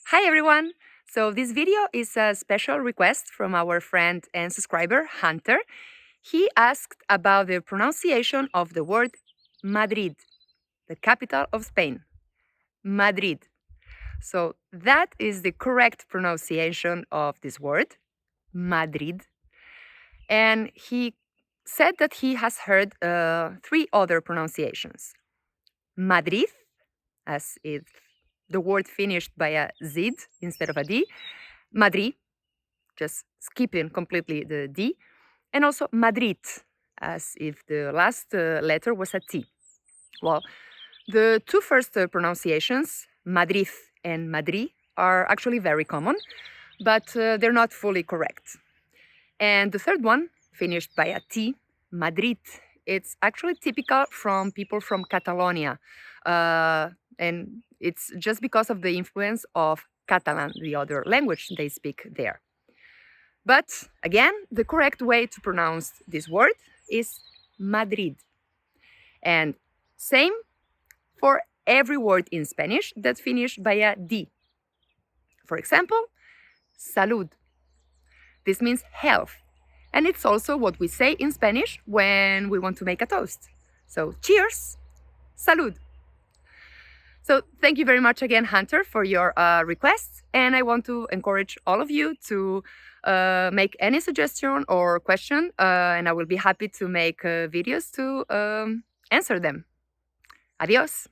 Hi everyone! So this video is a special request from our friend and subscriber Hunter. He asked about the pronunciation of the word Madrid, the capital of Spain. Madrid. So that is the correct pronunciation of this word, Madrid. And he said that he has heard three other pronunciations. Madrid, as if the word finished by a Z instead of a D. Madrid, just skipping completely the D, and also Madrid, as if the last letter was a T. Well, the two first pronunciations, Madrid and Madrid, are actually very common, but they're not fully correct. And the third one, finished by a T, Madrid, it's actually typical from people from Catalonia. And it's just because of the influence of Catalan, the other language they speak there. But again, the correct way to pronounce this word is Madrid. And same for every word in Spanish that finish by a D. For example, salud. This means health. And it's also what we say in Spanish when we want to make a toast. So cheers, salud. So thank you very much again, Hunter, for your requests. And I want to encourage all of you to make any suggestion or question, and I will be happy to make videos to answer them. Adios.